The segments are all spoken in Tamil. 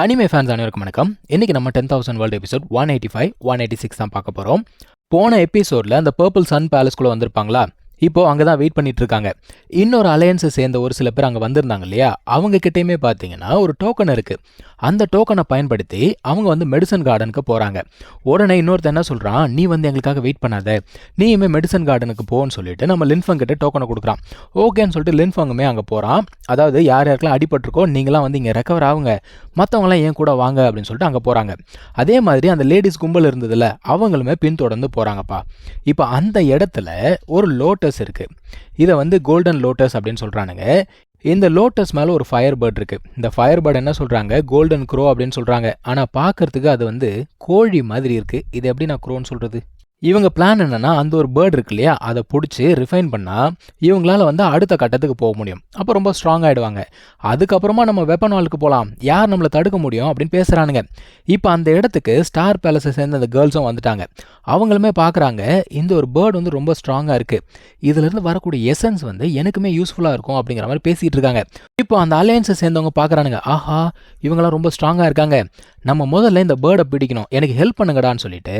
அனிமே ஃபேன்ஸ் அனைவருக்கும் வணக்கம். இன்னைக்கு நம்ம 10,000 வேர்ல்டு எபிசோட் 185, 186 தான் பார்க்க போகிறோம். போன எபிசோடில் அந்த பர்பிள் சன் பேலஸ்குள்ளே வந்திருப்பாங்களா, இப்போ அங்கே தான் வெயிட் பண்ணிட்டு இருக்காங்க. இன்னொரு அலையன்ஸை சேர்ந்த ஒரு சில பேர் அங்கே வந்திருந்தாங்க இல்லையா, அவங்க கிட்டேயுமே பார்த்தீங்கன்னா ஒரு டோக்கன் இருக்குது. அந்த டோக்கனை பயன்படுத்தி அவங்க வந்து மெடிசன் கார்டனுக்கு போகிறாங்க. உடனே இன்னொருத்தர் என்ன சொல்கிறான், நீ வந்து எங்களுக்காக வெயிட் பண்ணாத, நீயுமே மெடிசன் கார்டனுக்கு போன்னு சொல்லிட்டு நம்ம லின்ஃபங் கிட்ட டோக்கனை கொடுக்குறான். ஓகேன்னு சொல்லிட்டு லின்ஃபங்குமே அங்கே போகிறான். அதாவது யார் யாருக்கெல்லாம் அடிபட்டிருக்கோ நீங்களாம் வந்து இங்கே ரெக்கவர் ஆகுங்க, மற்றவங்களாம் ஏன் கூட வாங்க அப்படின்னு சொல்லிட்டு அங்கே போகிறாங்க. அதே மாதிரி அந்த லேடிஸ் கும்பல் இருந்ததில்ல, அவங்களுமே பின்தொடர்ந்து போகிறாங்கப்பா. இப்போ அந்த இடத்துல ஒரு லோட்டஸ் இருக்கு. இதை வந்து கோல்டன் லோட்டஸ் அப்படின்னு சொல்றானுங்க. இந்த லோட்டஸ் மேல ஒரு ஃபயர் பேர்ட் இருக்கு. இந்த ஃபயர் பேர்ட் என்ன சொல்றாங்க, கோல்டன் க்ரோ அப்படின்னு சொல்றாங்க. ஆனா பார்க்கறதுக்கு அது வந்து கோழி மாதிரி இருக்கு. இது எப்படி நான் க்ரோன்னு சொல்றது? இவங்க பிளான் என்னன்னா, அந்த ஒரு பேர்ட் இருக்கு இல்லையா, அதை பிடிச்சி ரிஃபைன் பண்ணால் இவங்களால வந்து அடுத்த கட்டத்துக்கு போக முடியும். அப்போ ரொம்ப ஸ்ட்ராங் ஆகிடுவாங்க. அதுக்கப்புறமா நம்ம வெப்பன் வாலுக்கு போகலாம், யார் நம்மளை தடுக்க முடியும் அப்படின்னு பேசுகிறானுங்க. இப்போ அந்த இடத்துக்கு ஸ்டார் பேலஸை சேர்ந்த அந்த கேர்ள்ஸும் வந்துட்டாங்க. அவங்களுமே பார்க்குறாங்க, இந்த ஒரு பேர்டு வந்து ரொம்ப ஸ்ட்ராங்காக இருக்குது, இதுலேருந்து வரக்கூடிய எசன்ஸ் வந்து எனக்குமே யூஸ்ஃபுல்லாக இருக்கும் அப்படிங்கிற மாதிரி பேசிகிட்டு இருக்காங்க. இப்போ அந்த அலையன்ஸை சேர்ந்தவங்க பார்க்குறானுங்க, ஆஹா இவங்களாம் ரொம்ப ஸ்ட்ராங்காக இருக்காங்க, நம்ம முதல்ல இந்த பேர்டை பிடிக்கணும், எனக்கு ஹெல்ப் பண்ணுங்கடான்னு சொல்லிட்டு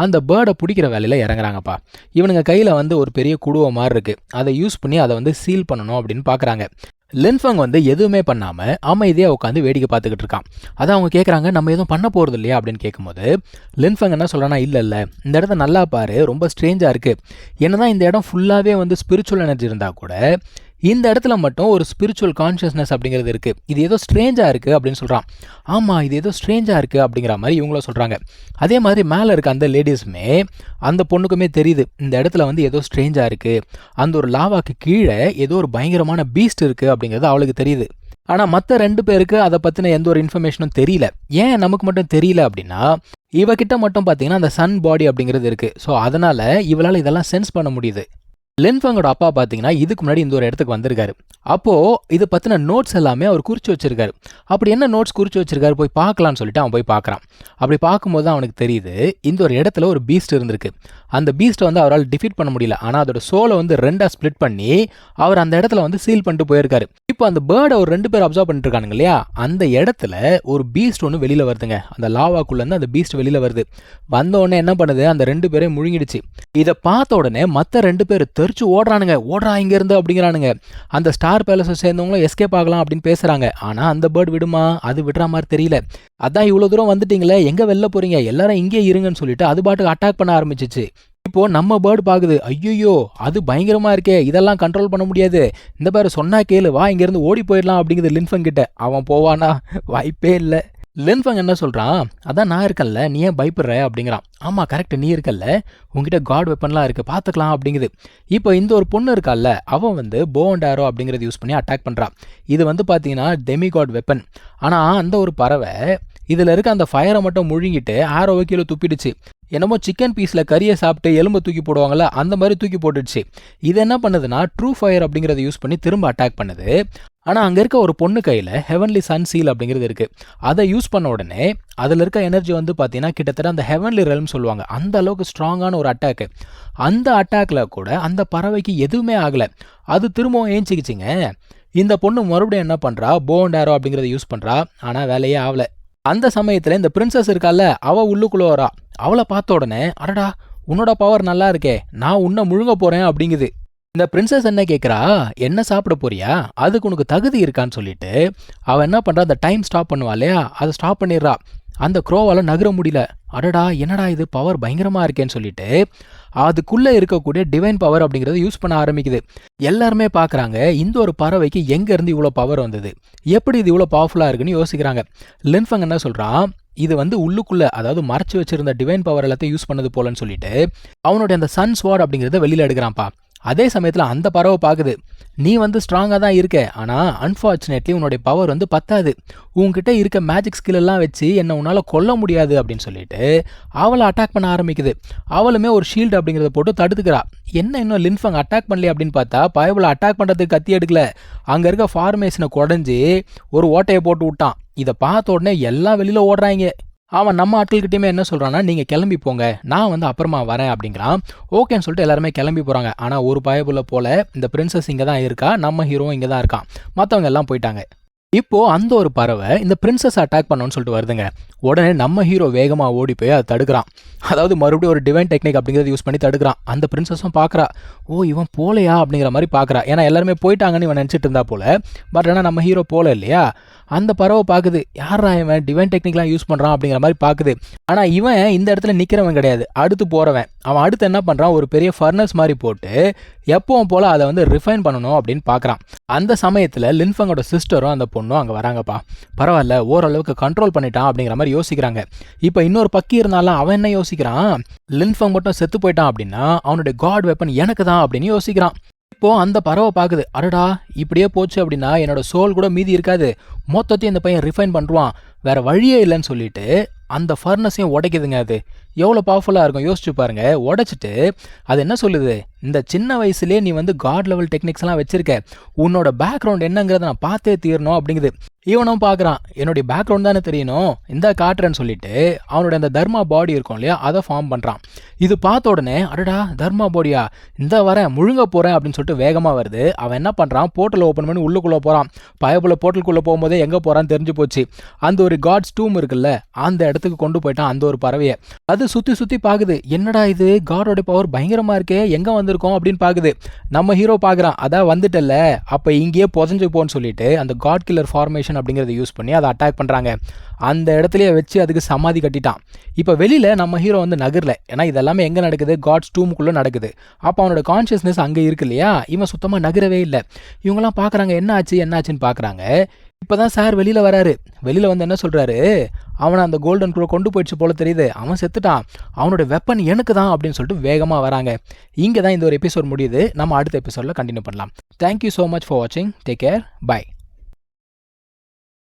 அந்த பேர்டை பிடிக்கிற வேலையில் இறங்குறாங்கப்பா. இவனுங்க கையில் வந்து ஒரு பெரிய குடுவை மாதிரி இருக்குது, அதை யூஸ் பண்ணி அதை வந்து சீல் பண்ணணும் அப்படின்னு பார்க்குறாங்க. லின்ஃபங் வந்து எதுவுமே பண்ணாமல் அமைதியாக உட்காந்து வேடிக்கை பார்த்துக்கிட்டு இருக்கான். அதை அவங்க கேட்குறாங்க, நம்ம எதுவும் பண்ண போகிறது இல்லையா அப்படின்னு கேட்கும்போது லின்ஃபங் என்ன சொல்கிறான்னா, இல்லை இந்த இடத்த நல்லா பாரு, ரொம்ப ஸ்ட்ரேஞ்சாக இருக்குது, என்னதான் இந்த இடம் ஃபுல்லாகவே வந்து ஸ்பிரிச்சுவல் எனர்ஜி இருந்தால் கூட இந்த இடத்துல மட்டும் ஒரு ஸ்பிரிச்சுவல் கான்ஷியஸ்னஸ் அப்படிங்கிறது இருக்குது, இது ஏதோ ஸ்ட்ரேஞ்சாக இருக்குது அப்படின்னு சொல்கிறான். ஆமாம் இது ஏதோ ஸ்ட்ரேஞ்சாக இருக்குது அப்படிங்கிற மாதிரி இவங்களும் சொல்கிறாங்க. அதே மாதிரி மேலே இருக்க அந்த லேடிஸுமே அந்த பொண்ணுக்குமே தெரியுது, இந்த இடத்துல வந்து ஏதோ ஸ்ட்ரேஞ்சாக இருக்குது, அந்த ஒரு லாவாக்கு கீழே ஏதோ ஒரு பயங்கரமான பீஸ்ட் இருக்குது அப்படிங்கிறது அவளுக்கு தெரியுது. ஆனால் மற்ற 2 பேருக்கு அதை பற்றின எந்த ஒரு இன்ஃபர்மேஷனும் தெரியல. ஏன் நமக்கு மட்டும் தெரியல அப்படின்னா, இவகிட்ட மட்டும் பார்த்தீங்கன்னா அந்த சன் பாடி அப்படிங்கிறது இருக்குது. ஸோ அதனால் இவளால் இதெல்லாம் சென்ஸ் பண்ண முடியுது. லின்ஃபங்கோட அப்பா பார்த்தீங்கன்னா இதுக்கு முன்னாடி இந்த ஒரு இடத்துக்கு வந்திருக்காரு. அப்போது இது பற்றின நோட்ஸ் எல்லாமே அவர் குறித்து வச்சிருக்காரு. அப்படி என்ன நோட்ஸ் குறித்து வச்சிருக்காரு, போய் பார்க்கலான்னு சொல்லிட்டு அவன் போய் பார்க்குறான். அப்படி பார்க்கும்போது தான் அவனுக்கு தெரியுது, இந்த ஒரு இடத்துல ஒரு பீஸ்ட் இருந்திருக்கு. அந்த பீஸ்ட்டை வந்து அவரால் டிஃபீட் பண்ண முடியல, ஆனால் அதோட சோலை வந்து 2ஆக ஸ்ப்ளிட் பண்ணி அவர் அந்த இடத்துல வந்து சீல் பண்ணிட்டு போயிருக்காரு. இப்போ அந்த பேர்டை ஒரு 2 பேர் அப்சர்வ் பண்ணிட்டு இருக்கானுங்க இல்லையா, அந்த இடத்துல ஒரு பீஸ்ட் ஒன்று வெளியில் வருதுங்க. அந்த லாவாக்குள்ளேருந்து அந்த பீஸ்ட் வெளியில் வருது. வந்த உடனே என்ன பண்ணுது, அந்த 2 பேரையும் முழுங்கிடுச்சு. இதை பார்த்த உடனே மற்ற 2 பேர் தெரிச்சு ஓடுறானுங்க, ஓடுறா இங்கேருந்து அப்படிங்கிறானுங்க. அந்த ஸ்டார் பேலஸை சேர்ந்தவங்களும் எஸ்கேப் ஆகலாம் அப்படின்னு பேசுகிறாங்க. ஆனால் அந்த பேர்டு விடுமா, அது விடுற மாதிரி தெரியல. அதான் இவ்வளோ தூரம் வந்துட்டீங்களே, எங்கே வெளில போகிறீங்க, எல்லாரும் இங்கே இருங்கன்னு சொல்லிட்டு அது பாட்டுக்கு அட்டாக் பண்ண ஆரம்பிச்சிச்சு. இப்போ நம்ம பேர்டு பாக்குது, ஐயோ அது பயங்கரமா இருக்கே, இதெல்லாம் கண்ட்ரோல் பண்ண முடியாது, இந்த பேர் சொன்னா கேளு, வா இங்கேருந்து ஓடி போயிடலாம் அப்படிங்கிறது லின்ஃபங் கிட்ட. அவன் போவானா, வாய்ப்பே இல்லை. லின்ஃபங் என்ன சொல்கிறான், அதான் நான் இருக்கேன்ல, நீ ஏன் பயப்படுற அப்படிங்கிறான். ஆமாம் கரெக்ட், நீ இருக்கல்ல, உங்ககிட்ட காட் வெப்பன்லாம் இருக்குது, பார்த்துக்கலாம் அப்படிங்குது. இப்போ இந்த ஒரு பொண்ணு இருக்கால்ல, அவன் வந்து போ அண்ட் ஆரோ அப்படிங்கிறது யூஸ் பண்ணி அட்டாக் பண்ணுறான். இது வந்து பார்த்தீங்கன்னா டெமி காட் வெப்பன். ஆனால் அந்த ஒரு பறவை இதில் இருக்க அந்த ஃபயரை மட்டும் முழுங்கிட்டு ஆரோவை கீழே துப்பிடுச்சு. என்னமோ சிக்கன் பீஸில் கறியை சாப்பிட்டு எலும்பை தூக்கி போடுவாங்கள்ல, அந்த மாதிரி தூக்கி போட்டுடுச்சு. இது என்ன பண்ணுதுன்னா ட்ரூ ஃபயர் அப்படிங்கிறத யூஸ் பண்ணி திரும்ப அட்டாக் பண்ணுது. ஆனால் அங்கே இருக்க ஒரு பொண்ணு கையில் ஹெவன்லி சன் சீல் அப்படிங்கிறது இருக்குது. அதை யூஸ் பண்ண உடனே அதில் இருக்க எனர்ஜி வந்து பார்த்தீங்கன்னா கிட்டத்தட்ட அந்த ஹெவன்லி ரெல்ம் சொல்லுவாங்க, அந்த அளவுக்கு ஸ்ட்ராங்கான ஒரு அட்டாக்கு. அந்த அட்டாக்ல கூட அந்த பறவைக்கு எதுவுமே ஆகலை, அது திரும்பவும் ஏஞ்சிக்கிச்சிங்க. இந்த பொண்ணு மறுபடியும் என்ன பண்ணுறா, போ அண்ட் ஆரோ அப்படிங்கிறத யூஸ் பண்ணுறா, ஆனால் வேலையே ஆகலை. அந்த சமயத்தில் இந்த பிரின்சஸ் இருக்கால, அவள் உள்ளுக்குள்ளே வரா. அவளை பார்த்த உடனே, அடடா உன்னோட பவர் நல்லா இருக்கே, நான் உன்னை முழுங்க போகிறேன் அப்படிங்குது. இந்த பிரின்சஸ் என்ன கேட்குறா, என்ன சாப்பிட போறியா, அதுக்கு உனக்கு தகுதி இருக்கான்னு சொல்லிட்டு அவன் என்ன பண்ணுறா, அந்த டைம் ஸ்டாப் பண்ணுவா இல்லையா, அதை ஸ்டாப் பண்ணிடுறா. அந்த க்ரோவால் நகர முடியல. அடடா என்னடா இது பவர் பயங்கரமாக இருக்கேன்னு சொல்லிட்டு அதுக்குள்ளே இருக்கக்கூடிய டிவைன் பவர் அப்படிங்கிறத யூஸ் பண்ண ஆரம்பிக்குது. எல்லாருமே பார்க்குறாங்க, இந்த ஒரு பறவைக்கு எங்கேருந்து இவ்வளோ பவர் வந்தது, எப்படி இது இவ்வளோ பவர்ஃபுல்லாக இருக்குன்னு யோசிக்கிறாங்க. லின்ஃபங் என்ன சொல்கிறான், இது வந்து உள்ளுக்குள்ளே, அதாவது மறைச்சி வச்சிருந்த டிவைன் பவர் எல்லாத்தையும் யூஸ் பண்ணது போலன்னு சொல்லிட்டு அவனுடைய அந்த சன் ஸ்வாட் அப்படிங்கிறத வெளியில் எடுக்கிறான்ப்பா. அதே சமயத்தில் அந்த பறவை பார்க்குது, நீ வந்து ஸ்ட்ராங்காக தான் இருக்க, ஆனால் அன்ஃபார்ச்சுனேட்லி உன்னுடைய பவர் வந்து பத்தாது, உங்ககிட்ட இருக்க மேஜிக் ஸ்கில் எல்லாம் வச்சு என்னை உன்னால் கொல்ல முடியாது அப்படின்னு சொல்லிட்டு அவளை அட்டாக் பண்ண ஆரம்பிக்குது. அவளுமே ஒரு ஷீல்டு அப்படிங்கிறத போட்டு தடுத்துக்கிறா. என்ன இன்னும் லின்ஃபங் அட்டாக் பண்ணல அப்படின்னு பார்த்தா, பயபுல அட்டாக் பண்ணுறதுக்கு கத்தி எடுக்கல, அங்கே இருக்க ஃபார்மேஷனை குடஞ்சி ஒரு ஓட்டையை போட்டு விட்டான். இதை பார்த்த உடனே எல்லாம் வெளியில் ஓடுறாங்க. அவன் நம்ம ஆட்கள்கிட்டயுமே என்ன சொல்கிறான்னா, நீங்கள் கிளம்பி போங்க, நான் வந்து அப்புறமா வரேன் அப்படிங்கிறான். ஓகேன்னு சொல்லிட்டு எல்லாருமே கிளம்பி போகிறாங்க. ஆனால் ஒரு பயபுள்ள போல இந்த பிரின்சஸ் இங்கே தான் இருக்கா, நம்ம ஹீரோ இங்கே தான் இருக்கான், மற்றவங்க எல்லாம் போயிட்டாங்க. இப்போ அந்த ஒரு பறவை இந்த பிரின்சஸ் அட்டாக் பண்ணணும்னு சொல்லிட்டு வருதுங்க. உடனே நம்ம ஹீரோ வேகமா ஓடி போய் அதை தடுக்கிறான். அதாவது மறுபடியும் ஒரு டிவைன் டெக்னிக் அப்படிங்கிறத யூஸ் பண்ணி தடுக்கிறான். அந்த பிரின்சஸும் பார்க்குறா, ஓ இவன் போலையா அப்படிங்கிற மாதிரி பார்க்குறா. ஏன்னா எல்லாருமே போயிட்டாங்கன்னு இவன் நினச்சிட்டு இருந்தா போல. பட் ஆனால் நம்ம ஹீரோ போல இல்லையா. அந்த பறவை பார்க்குது, யாரா இவன் டிவைன் டெக்னிக்லாம் யூஸ் பண்ணுறான் அப்படிங்கிற மாதிரி பார்க்குது. ஆனால் இவன் இந்த இடத்துல நிற்கிறவன் கிடையாது, அடுத்து போகிறவன். அவன் அடுத்து என்ன பண்ணுறான், ஒரு பெரிய ஃபர்னஸ் மாதிரி போட்டு எப்பவும் போல் அதை வந்து ரிஃபைன் பண்ணணும் அப்படின்னு பார்க்குறான். அந்த சமயத்தில் லின்ஃபங்கோட சிஸ்டரும் அந்த பொண்ணும் அங்கே வராங்கப்பா. பரவாயில்ல, ஓரளவுக்கு கண்ட்ரோல் பண்ணிட்டான் அப்படிங்கிற மாதிரி யோசிக்கிறாங்க. இப்போ இன்னொரு பக்கி இருந்தாலும் அவன் என்ன யோசிக்கிறான், லின்ஃபங் மட்டும் செத்து போயிட்டான் அப்படின்னா அவனுடைய காட் வெப்பன் எனக்கு தான் அப்படின்னு யோசிக்கிறான். இப்போ அந்த பறவை பார்க்குது, அடடா இப்படியே போச்சு அப்படின்னா என்னோட சோல் கூட மீதி இருக்காது, மொத்தத்தையும் இந்த பையன் ரிஃபைன் பண்ணுவான், வேற வழியே இல்லைன்னு சொல்லிட்டு அந்த ஃபர்னஸையும் உடைக்குதுங்க. அது எவ்வளோ பவர்ஃபுல்லாக இருக்கும் யோசிச்சு பாருங்க. உடைச்சிட்டு அது என்ன சொல்லுது, இந்த சின்ன வயசுலேயே நீ வந்து காட் லெவல் டெக்னிக்ஸ்லாம் வச்சிருக்க, உன்னோட பேக்ரவுண்ட் என்னங்கிறத நான் பார்த்தே தீரணும் அப்படிங்குது. இவனும் பார்க்குறான், என்னுடைய பேக்ரவுண்ட் தானே தெரியணும், இந்த காட்டுறேன்னு சொல்லிட்டு அவனோட அந்த தர்மா பாடி இருக்கும் இல்லையா, அதை ஃபார்ம் பண்ணுறான். இது பார்த்த உடனே அடடா தர்மா பாடியா, இந்த வரேன் முழுங்க போகிறேன் அப்படின்னு சொல்லிட்டு வேகமாக வருது. அவன் என்ன பண்ணுறான், போர்ட்டல் ஓப்பன் பண்ணி உள்ளுக்குள்ளே போகிறான். பயபுல போர்ட்டலுக்குள்ளே போகும்போதே எங்கே போகிறான்னு தெரிஞ்சு போச்சு. அந்த ஒரு காட்ஸ் டூம் இருக்குல்ல, அந்த இடத்துக்கு கொண்டு போயிட்டான் அந்த ஒரு பறவையை. அது சுற்றி சுற்றி பார்க்குது, என்னடா இது காடோட பவர் பயங்கரமாக இருக்கே, எங்கே வந்திருக்கோம் அப்படின்னு பார்க்குது. நம்ம ஹீரோ பார்க்குறான், அதான் வந்துட்டல, அப்போ இங்கேயே புதஞ்சு போன்னு சொல்லிட்டு அந்த காட் கில்லர் ஃபார்மேஷன் அப்படிங்கிறத யூஸ் பண்ணி அதை அட்டாக் பண்ணுறாங்க. அந்த இடத்துலயே வச்சு அதுக்கு சமாதி கட்டிட்டான். இப்போ வெளியில் நம்ம ஹீரோ வந்து நகரில், ஏன்னா இதெல்லாமே எங்கே நடக்குது, காட்ஸ் டூமுக்குள்ளே நடக்குது. அப்போ அவனோட கான்ஷியஸ்னஸ் அங்கே இருக்கு இல்லையா, இவன் சுத்தமாக நகரவே இல்லை. இவங்கெல்லாம் பார்க்குறாங்க, என்ன ஆச்சுன்னு பார்க்குறாங்க. இப்போ தான் சார் வெளியில் வராரு. வெளியில் வந்து என்ன சொல்கிறாரு, அவனை அந்த கோல்டன் க்ரோ கொண்டு போயிடுச்சு போல தெரியுது, அவன் செத்துட்டான், அவனோட வெப்பன் எனக்கு தான் அப்படின்னு சொல்லிட்டு வேகமாக வராங்க. இங்கே தான் இந்த ஒரு எபிசோட் முடியுது. நம்ம அடுத்த எபிசோடில் கண்டினியூ பண்ணலாம். தேங்க்யூ ஸோ மச் ஃபார் வாட்சிங். Take care. பை.